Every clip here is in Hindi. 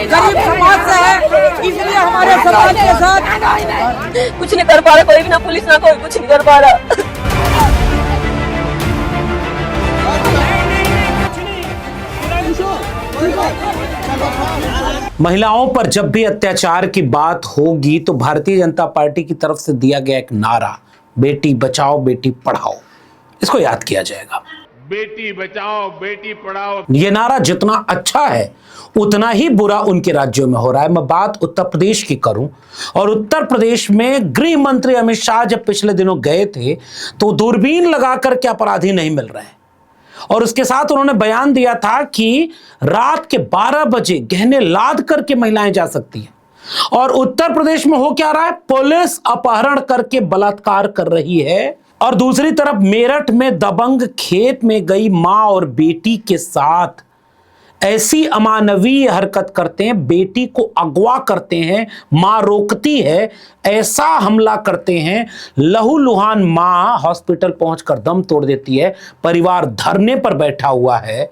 गरीब समाज से है, इसलिए हमारे समाज के साथ कुछ नहीं कर पा रहा कोई भी, ना पुलिस ना कोई कुछ नहीं कर पा रहा। महिलाओं पर जब भी अत्याचार की बात होगी तो भारतीय जनता पार्टी की तरफ से दिया गया एक नारा, बेटी बचाओ बेटी पढ़ाओ, इसको याद किया जाएगा। बेटी बचाओ बेटी पढ़ाओ, ये नारा जितना अच्छा है उतना ही बुरा उनके राज्यों में हो रहा है। मैं बात उत्तर प्रदेश की करूं, और उत्तर प्रदेश में गृह मंत्री अमित शाह जब पिछले दिनों गए थे तो दूरबीन लगाकर के अपराधी नहीं मिल रहे हैं, और उसके साथ उन्होंने बयान दिया था कि रात के 12 बजे गहने लाद करके महिलाएं जा सकती हैं। और उत्तर प्रदेश में हो क्या रहा है, पुलिस अपहरण करके बलात्कार कर रही है, और दूसरी तरफ मेरठ में दबंग खेत में गई मां और बेटी के साथ ऐसी अमानवीय हरकत करते हैं, बेटी को अगवा करते हैं, मां रोकती है, ऐसा हमला करते हैं, लहूलुहान मां हॉस्पिटल पहुंचकर दम तोड़ देती है, परिवार धरने पर बैठा हुआ है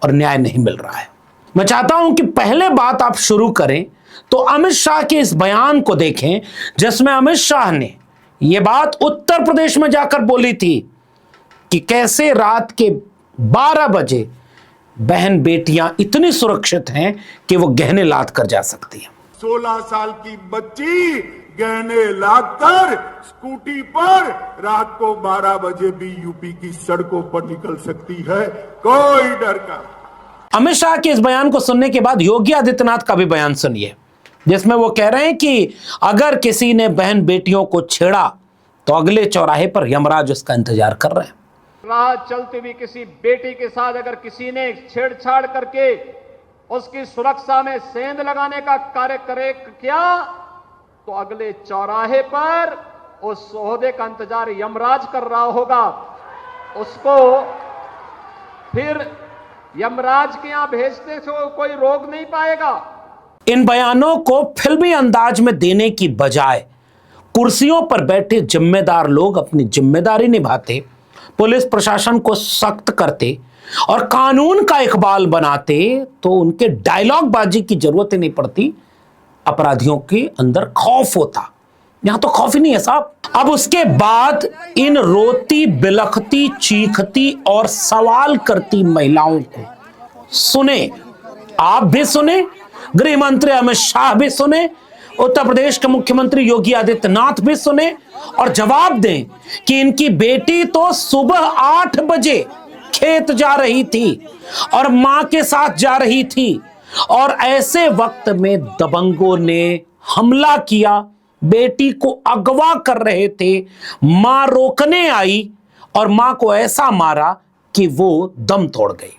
और न्याय नहीं मिल रहा है। मैं चाहता हूं कि पहले बात आप शुरू करें तो अमित शाह के इस बयान को देखें, जिसमें अमित शाह ने यह बात उत्तर प्रदेश में जाकर बोली थी कि कैसे रात के 12 बजे बहन बेटियां इतनी सुरक्षित हैं कि वो गहने लाद कर जा सकती हैं। 16 साल की बच्ची गहने लाद कर स्कूटी पर रात को 12 बजे भी यूपी की सड़कों पर निकल सकती है, कोई डर का। अमित शाह के इस बयान को सुनने के बाद योगी आदित्यनाथ का भी बयान सुनिए, जिसमें वो कह रहे हैं कि अगर किसी ने बहन बेटियों को छेड़ा तो अगले चौराहे पर यमराज उसका इंतजार कर रहे हैं। राह चलती हुई किसी बेटी के साथ अगर किसी ने छेड़छाड़ करके उसकी सुरक्षा में सेंध लगाने का कार्य करे किया तो अगले चौराहे पर उस ओहदे का इंतजार यमराज कर रहा होगा, उसको फिर यमराज के यहां भेजने से कोई रोक नहीं पाएगा। इन बयानों को फिल्मी अंदाज में देने की बजाय कुर्सियों पर बैठे जिम्मेदार लोग अपनी जिम्मेदारी निभाते, पुलिस प्रशासन को सख्त करते और कानून का इकबाल बनाते तो उनके डायलॉग बाजी की जरूरत ही नहीं पड़ती, अपराधियों के अंदर खौफ होता। यहां तो खौफ ही नहीं है साहब। अब उसके बाद इन रोती बिलखती चीखती और सवाल करती महिलाओं को सुने, आप भी सुने, गृह मंत्री अमित शाह भी सुने, उत्तर प्रदेश के मुख्यमंत्री योगी आदित्यनाथ भी सुने और जवाब दें कि इनकी बेटी तो सुबह 8 बजे खेत जा रही थी और मां के साथ जा रही थी, और ऐसे वक्त में दबंगों ने हमला किया, बेटी को अगवा कर रहे थे, मां रोकने आई और मां को ऐसा मारा कि वो दम तोड़ गई।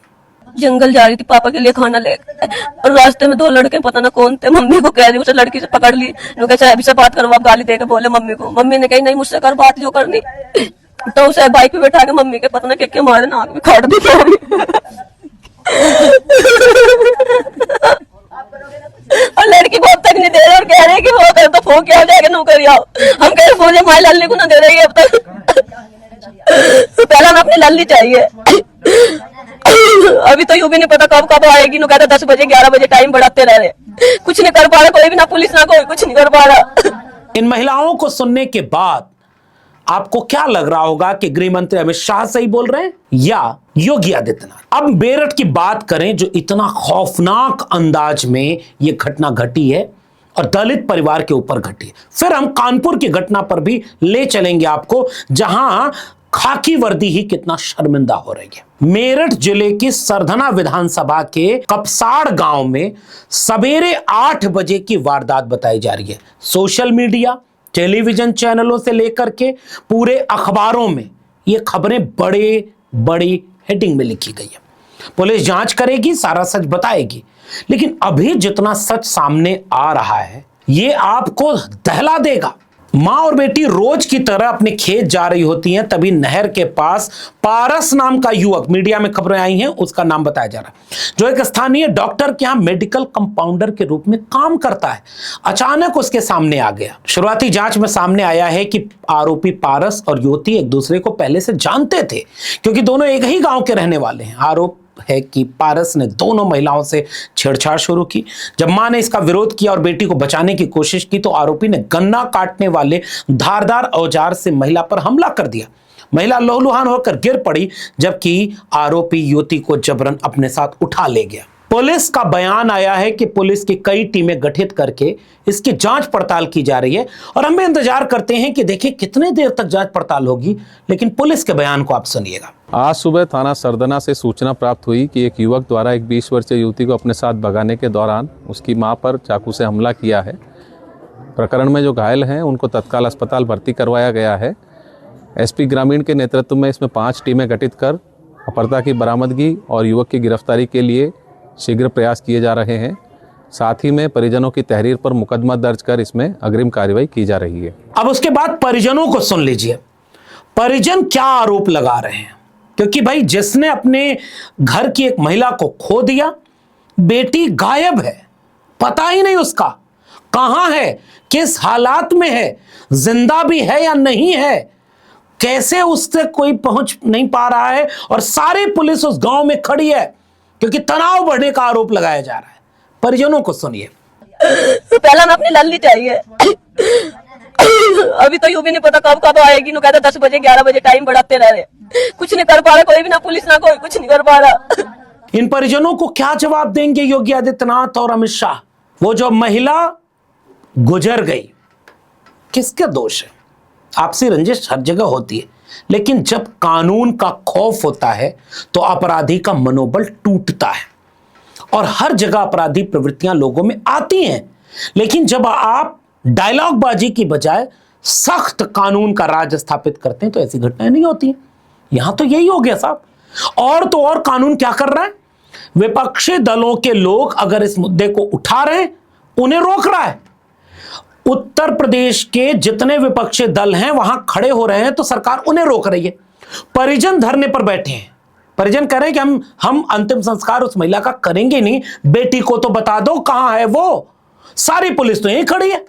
जंगल जा रही थी पापा के लिए खाना ले, और रास्ते में 2 लड़के पता ना कौन थे, मम्मी को कह रही, उसे लड़की से पकड़ ली, चाहे अभी से बात करो, आप गाली देके बोले मम्मी को। मम्मी ने कही नहीं मुझसे कर बात जो करनी, तो उसे बाइक पे बैठा के मम्मी के पता ना क्या मारे, नाक में खाड़ दी। और लड़की बहुत तक नहीं दे रही और कह रही कि वो कर तो फोन क्या हो जाएगा, नौकरी आओ। हम कह रहे मुझे माई लाली को ना दे रही है अब तक, तो पहले हमें अपनी लाली चाहिए। अभी तो यूं भी नहीं पता कब कब आएगी, नो कहता 10 बजे 11 बजे टाइम बढ़ाते रह रहे, कुछ नहीं कर पा रहा कोई भी, ना पुलिस ना कोई कुछ नहीं कर पा रहा। इन महिलाओं को सुनने के बाद आपको क्या लग रहा होगा कि गृह मंत्री अमित शाह सही बोल रहे हैं या योगी आदित्यनाथ? अब मेरठ की बात करें, जो इतना खौफनाक अंदाज में यह घटना घटी है और दलित परिवार के ऊपर घटी है। फिर हम कानपुर की घटना पर भी ले चलेंगे आपको, जहां खाकी वर्दी ही कितना शर्मिंदा हो रही है। मेरठ जिले की सरधना विधानसभा के कपसाड़ गांव में सवेरे 8 बजे की वारदात बताई जा रही है। सोशल मीडिया, टेलीविजन चैनलों से लेकर के पूरे अखबारों में ये खबरें बड़े बड़ी हेडिंग में लिखी गई है। पुलिस जांच करेगी, सारा सच बताएगी, लेकिन अभी जितना सच सामने आ रहा है ये आपको दहला देगा। मां और बेटी रोज की तरह अपने खेत जा रही होती हैं, तभी नहर के पास पारस नाम का युवक, मीडिया में खबरें आई हैं, उसका नाम बताया जा रहा है, जो एक स्थानीय डॉक्टर के यहां मेडिकल कंपाउंडर के रूप में काम करता है, अचानक उसके सामने आ गया। शुरुआती जांच में सामने आया है कि आरोपी पारस और युवती एक दूसरे को पहले से जानते थे, क्योंकि दोनों एक ही गांव के रहने वाले हैं। है कि पारस ने दोनों महिलाओं से छेड़छाड़ शुरू की। जब मां ने इसका विरोध किया और बेटी को बचाने की कोशिश की तो आरोपी ने गन्ना काटने वाले धारदार औजार से महिला पर हमला कर दिया। महिला लहूलुहान होकर गिर पड़ी, जबकि आरोपी युवती को जबरन अपने साथ उठा ले गया। पुलिस का बयान आया है कि पुलिस की कई टीमें गठित करके इसकी जांच पड़ताल की जा रही है और हम भी इंतजार करते हैं कि देखिए कितने देर तक जांच पड़ताल होगी, लेकिन पुलिस के बयान को आप सुनिएगा। आज सुबह थाना सरदना से सूचना प्राप्त हुई कि एक युवक द्वारा एक 20 वर्षीय युवती को अपने साथ भगाने के दौरान उसकी मां पर चाकू से हमला किया है। प्रकरण में जो घायल हैं उनको तत्काल अस्पताल भर्ती करवाया गया है। एसपी ग्रामीण के नेतृत्व में इसमें 5 टीमें गठित कर अपहर्ता की बरामदगी और युवक की गिरफ्तारी के लिए शीघ्र प्रयास किए जा रहे हैं। साथ ही में परिजनों की तहरीर पर मुकदमा दर्ज कर इसमें अग्रिम कार्रवाई की जा रही है। अब उसके बाद परिजनों को सुन लीजिए, परिजन क्या आरोप लगा रहे हैं, क्योंकि भाई जिसने अपने घर की एक महिला को खो दिया, बेटी गायब है, पता ही नहीं उसका कहां है, किस हालात में है, जिंदा भी है या नहीं है, कैसे उससे कोई पहुंच नहीं पा रहा है और सारी पुलिस उस गांव में खड़ी है क्योंकि तनाव बढ़ने का आरोप लगाया जा रहा है। परिजनों को सुनिए। पहला मैं अपनी लल्ली चाहिए। अभी तो यूं भी नहीं पता कब कब आएगी। नु कहता 10 बजे 11 बजे टाइम बढ़ाते रह रहे, कुछ नहीं कर पा रहा कोई भी, ना पुलिस ना कोई कुछ नहीं कर पा रहा। इन परिजनों को क्या जवाब देंगे योगी आदित्यनाथ और अमित शाह? वो जो महिला गुजर गई, किसका दोष है? आपसी रंजिश हर जगह होती है, लेकिन जब कानून का खौफ होता है तो अपराधी का मनोबल टूटता है और हर जगह अपराधी प्रवृत्तियां लोगों में आती हैं। लेकिन जब आप डायलॉग बाजी की बजाय सख्त कानून का राज स्थापित करते हैं तो ऐसी घटनाएं नहीं होती हैं। यहां तो यही हो गया साहब। और तो और कानून क्या कर रहा है, विपक्षी दलों के लोग अगर इस मुद्दे को उठा रहे हैं उन्हें रोक रहा है। उत्तर प्रदेश के जितने विपक्षी दल हैं वहां खड़े हो रहे हैं तो सरकार उन्हें रोक रही है। परिजन धरने पर बैठे हैं, परिजन कह रहे हैं कि हम अंतिम संस्कार उस महिला का करेंगे नहीं, बेटी को तो बता दो कहां है वो। सारी पुलिस तो यहीं खड़ी है।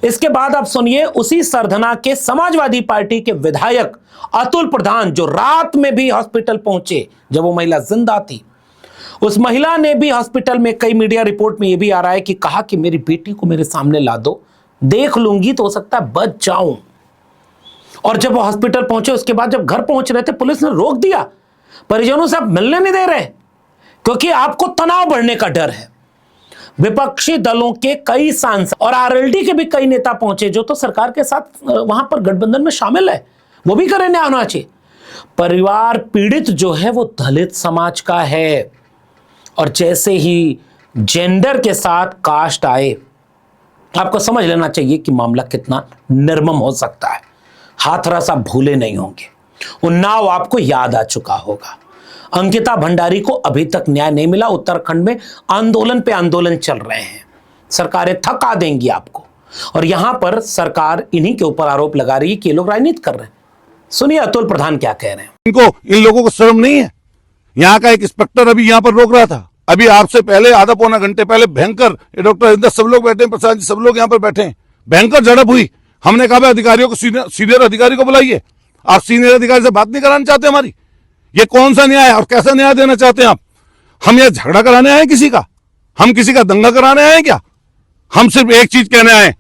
इसके बाद आप सुनिए, उसी सरधना के समाजवादी पार्टी के विधायक अतुल प्रधान जो रात में भी हॉस्पिटल पहुंचे जब वो महिला जिंदा थी, उस महिला ने भी हॉस्पिटल में, कई मीडिया रिपोर्ट में यह भी आ रहा है कि कहा कि मेरी बेटी को मेरे सामने ला दो, देख लूंगी तो हो सकता है बच जाऊं। और जब वो हॉस्पिटल पहुंचे उसके बाद जब घर पहुंच रहे थे पुलिस ने रोक दिया, परिजनों से आप मिलने नहीं दे रहे क्योंकि आपको तनाव बढ़ने का डर है। विपक्षी दलों के कई सांसद और आरएलडी के भी कई नेता पहुंचे जो तो सरकार के साथ वहां पर गठबंधन में शामिल है, वो भी करें न्याय होना चाहिए। परिवार पीड़ित जो है वो दलित समाज का है और जैसे ही जेंडर के साथ कास्ट आए आपको समझ लेना चाहिए कि मामला कितना निर्मम हो सकता है। हाथरस आप भूले नहीं होंगे, उन्नाव आपको याद आ चुका होगा। अंकिता भंडारी को अभी तक न्याय नहीं मिला। उत्तराखंड में आंदोलन पे आंदोलन चल रहे हैं, सरकारें थका देंगी आपको। और यहां पर सरकार इन्हीं के ऊपर आरोप लगा रही है कि ये लोग राजनीति कर रहे हैं। सुनिए अतुल प्रधान क्या कह रहे हैं। इनको, इन लोगों को शर्म नहीं है? यहाँ का एक इंस्पेक्टर अभी यहाँ पर रोक रहा था, अभी आपसे पहले आधा पौना घंटे पहले भयंकर, डॉक्टर हरिंदर सब लोग बैठे हैं, प्रसाद जी सब लोग यहाँ पर बैठे हैं, भयंकर झड़प हुई। हमने कहा अधिकारियों को, सीनियर अधिकारी को बुलाइए। आप सीनियर अधिकारी से बात नहीं कराना चाहते हमारी? ये कौन सा न्याय है और कैसा न्याय देना चाहते हैं आप? हम यहाँ झगड़ा कराने आए किसी का? हम किसी का दंगा कराने आए क्या? हम सिर्फ एक चीज कहने आए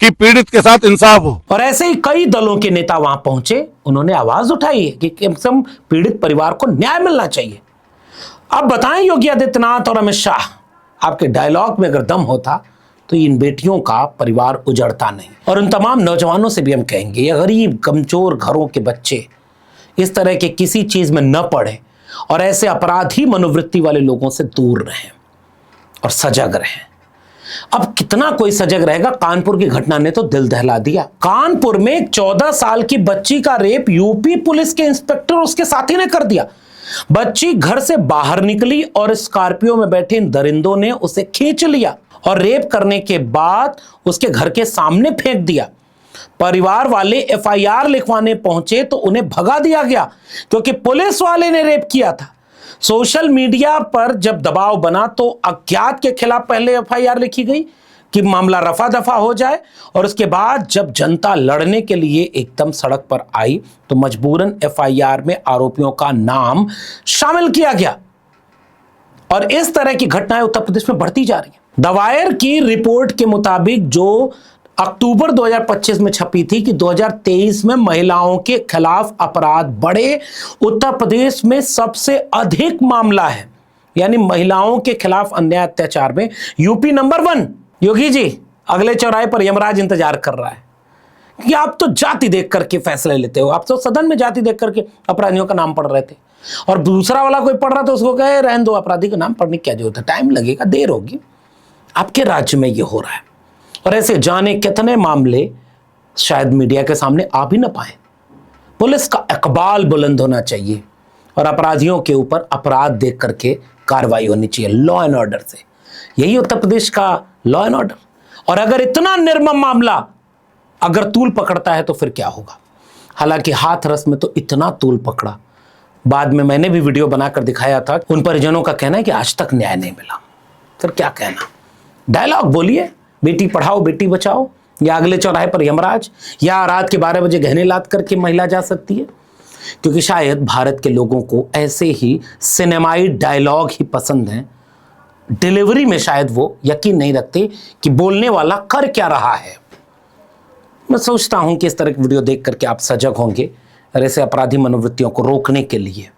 कि पीड़ित के साथ इंसाफ हो। और ऐसे ही कई दलों के नेता वहां पहुंचे, उन्होंने आवाज उठाई है कि कम से कम पीड़ित परिवार को न्याय मिलना चाहिए। अब बताएं योगी आदित्यनाथ और अमित शाह, आपके डायलॉग में अगर दम होता तो इन बेटियों का परिवार उजड़ता नहीं। और उन तमाम नौजवानों से भी हम कहेंगे, ये गरीब कमजोर घरों के बच्चे इस तरह के किसी चीज में न पड़े और ऐसे अपराधी मनोवृत्ति वाले लोगों से दूर रहें और सजग रहें। अब कितना कोई सजग रहेगा? कानपुर की घटना ने तो दिल दहला दिया। कानपुर में 14 साल की बच्ची का रेप यूपी पुलिस के इंस्पेक्टर उसके साथी ने कर दिया। बच्ची घर से बाहर निकली और स्कॉर्पियो में बैठे इन दरिंदों ने उसे खींच लिया और रेप करने के बाद उसके घर के सामने फेंक दिया। परिवार वाले एफआईआर लिखवाने पहुंचे तो उन्हें भगा दिया गया क्योंकि पुलिस वाले ने रेप किया था। सोशल मीडिया पर जब दबाव बना तो अज्ञात के खिलाफ पहले एफआईआर लिखी गई कि मामला रफा दफा हो जाए, और उसके बाद जब जनता लड़ने के लिए एकदम सड़क पर आई तो मजबूरन एफआईआर में आरोपियों का नाम शामिल किया गया। और इस तरह की घटनाएं उत्तर प्रदेश में बढ़ती जा रही हैं। द वायर की रिपोर्ट के मुताबिक जो अक्टूबर 2025 में छपी थी कि 2023 में महिलाओं के खिलाफ अपराध बढ़े, उत्तर प्रदेश में सबसे अधिक मामला है, यानी महिलाओं के खिलाफ अन्याय अत्याचार में यूपी नंबर 1। योगी जी अगले चौराहे पर यमराज इंतजार कर रहा है कि आप तो जाति देख करके फैसले लेते हो, आप तो सदन में जाति देख करके अपराधियों का नाम पढ़ रहे थे, और दूसरा वाला कोई पढ़ रहा था उसको कहे रहने दो, अपराधी का नाम पढ़ने की क्या जरूरत है, टाइम लगेगा, देर होगी। आपके राज्य में ये हो रहा है और ऐसे जाने कितने मामले शायद मीडिया के सामने आ भी ना पाए। पुलिस का इकबाल बुलंद होना चाहिए और अपराधियों के ऊपर अपराध देख करके कार्रवाई होनी चाहिए लॉ एंड ऑर्डर से। यही उत्तर प्रदेश का लॉ एंड ऑर्डर। और अगर इतना निर्मम मामला अगर तूल पकड़ता है तो फिर क्या होगा। हालांकि हाथरस में तो इतना तूल पकड़ा, बाद में मैंने भी वीडियो बनाकर दिखाया था। उन परिजनों का कहना है कि आज तक न्याय नहीं मिला। फिर क्या कहना, डायलॉग बोलिए, बेटी पढ़ाओ बेटी बचाओ, या अगले चौराहे पर यमराज, या रात के 12 बजे गहने लाद करके महिला जा सकती है। क्योंकि शायद भारत के लोगों को ऐसे ही सिनेमाई डायलॉग ही पसंद हैं। डिलीवरी में शायद वो यकीन नहीं रखते कि बोलने वाला कर क्या रहा है। मैं सोचता हूं कि इस तरह की वीडियो देख करके आप सजग होंगे और ऐसे अपराधी मनोवृत्तियों को रोकने के लिए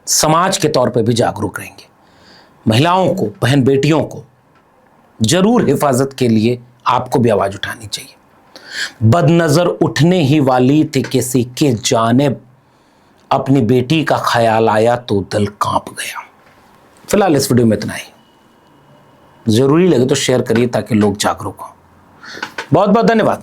समाज के तौर पर भी जागरूक रहेंगे। महिलाओं को, बहन बेटियों को जरूर हिफाजत के लिए आपको भी आवाज उठानी चाहिए। बदनजर उठने ही वाली थी किसी के जानिब, अपनी बेटी का ख्याल आया तो दिल कांप गया। फिलहाल इस वीडियो में इतना ही। जरूरी लगे तो शेयर करिए ताकि लोग जागरूक हों। बहुत बहुत धन्यवाद।